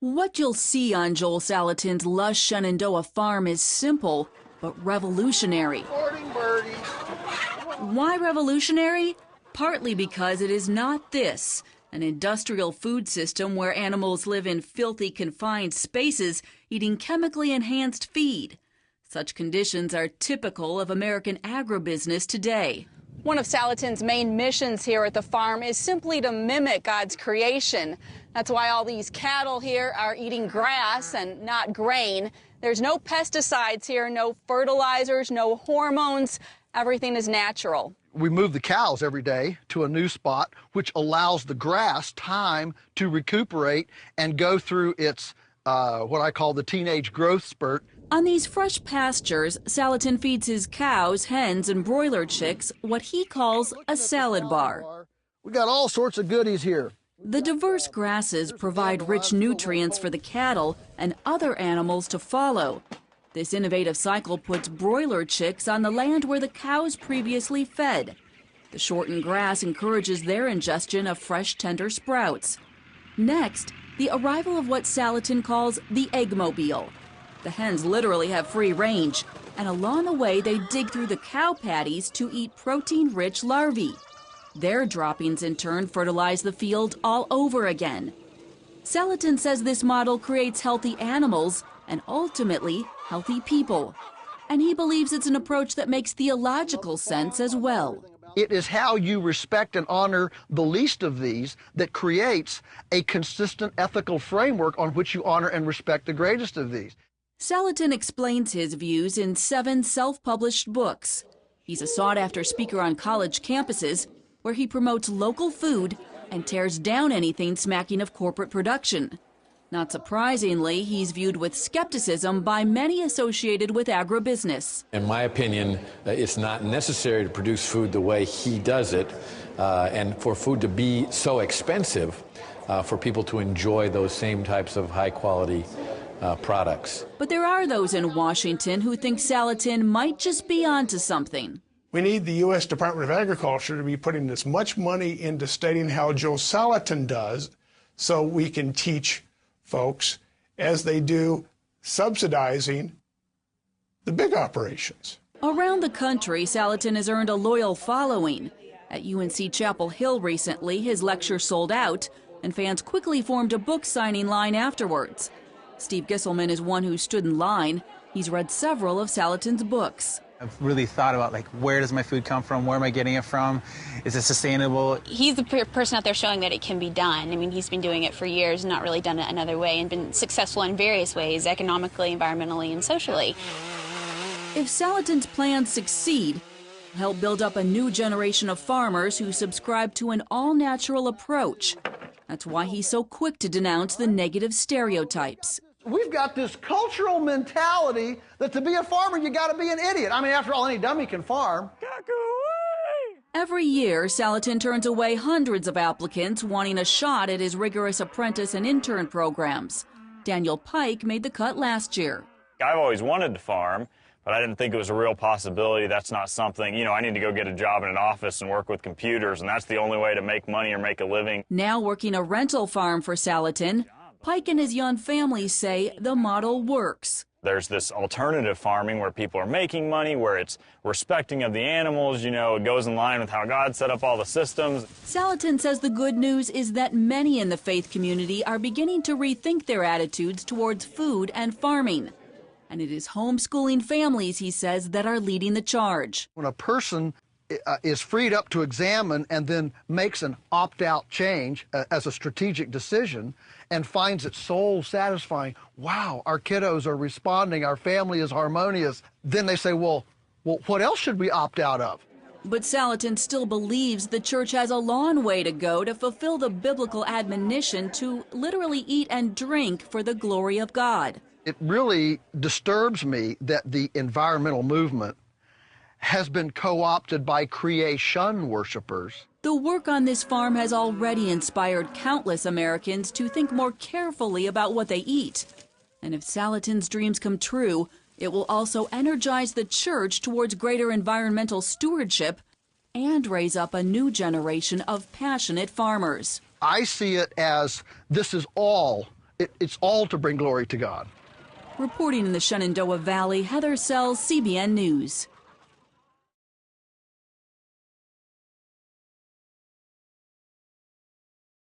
What you'll see on Joel Salatin's lush Shenandoah farm is simple, but revolutionary. Morning, birdies. Why revolutionary? Partly because it is not this, an industrial food system where animals live in filthy, confined spaces, eating chemically enhanced feed. Such conditions are typical of American agribusiness today. One of Salatin's main missions here at the farm is simply to mimic God's creation. That's why all these cattle here are eating grass and not grain. There's no pesticides here, no fertilizers, no hormones. Everything is natural. We move the cows every day to a new spot, which allows the grass time to recuperate and go through its, what I call the teenage growth spurt. On these fresh pastures, Salatin feeds his cows, hens, and broiler chicks what he calls a salad bar. We got all sorts of goodies here. The diverse grasses provide rich nutrients for the cattle and other animals to follow. This innovative cycle puts broiler chicks on the land where the cows previously fed. The shortened grass encourages their ingestion of fresh, tender sprouts. Next, the arrival of what Salatin calls the eggmobile. The hens literally have free range, and along the way they dig through the cow patties to eat protein-rich larvae. Their droppings in turn fertilize the field all over again. Salatin says this model creates healthy animals and ultimately healthy people. And he believes it's an approach that makes theological sense as well. It is how you respect and honor the least of these that creates a consistent ethical framework on which you honor and respect the greatest of these. Salatin explains his views in 7 self-published books. He's a sought-after speaker on college campuses where he promotes local food and tears down anything smacking of corporate production. Not surprisingly, he's viewed with skepticism by many associated with agribusiness. In my opinion, it's not necessary to produce food the way he does it, and for food to be so expensive for people to enjoy those same types of high-quality products. But there are those in Washington who think Salatin might just be onto something. We need the U.S. Department of Agriculture to be putting as much money into studying how Joe Salatin does so we can teach folks as they do subsidizing the big operations. Around the country, Salatin has earned a loyal following. At UNC Chapel Hill recently, his lecture sold out, and fans quickly formed a book signing line afterwards. Steve Gisselman is one who stood in line. He's read several of Salatin's books. I've really thought about, where does my food come from? Where am I getting it from? Is it sustainable? He's the person out there showing that it can be done. I mean, he's been doing it for years, not really done it another way, and been successful in various ways, economically, environmentally, and socially. If Salatin's plans succeed, he'll build up a new generation of farmers who subscribe to an all-natural approach. That's why he's so quick to denounce the negative stereotypes. We've got this cultural mentality that to be a farmer, you got to be an idiot. I mean, after all, any dummy can farm. Every year, Salatin turns away hundreds of applicants wanting a shot at his rigorous apprentice and intern programs. Daniel Pike made the cut last year. I've always wanted to farm, but I didn't think it was a real possibility. That's not something, I need to go get a job in an office and work with computers, and that's the only way to make money or make a living. Now working a rental farm for Salatin, Pike and his young family say the model works. There's this alternative farming where people are making money, where it's respecting of the animals, it goes in line with how God set up all the systems. Salatin says the good news is that many in the faith community are beginning to rethink their attitudes towards food and farming. And it is homeschooling families, he says, that are leading the charge. When a person is freed up to examine and then makes an opt-out change as a strategic decision and finds it soul satisfying, wow, our kiddos are responding, our family is harmonious, then they say, well, what else should we opt out of? But Salatin still believes the church has a long way to go to fulfill the biblical admonition to literally eat and drink for the glory of God. It really disturbs me that the environmental movement has been co-opted by creation worshipers. The work on this farm has already inspired countless Americans to think more carefully about what they eat. And if Salatin's dreams come true, it will also energize the church towards greater environmental stewardship and raise up a new generation of passionate farmers. I see it as this is all It's all to bring glory to God. Reporting in the Shenandoah Valley, Heather Sells, CBN News.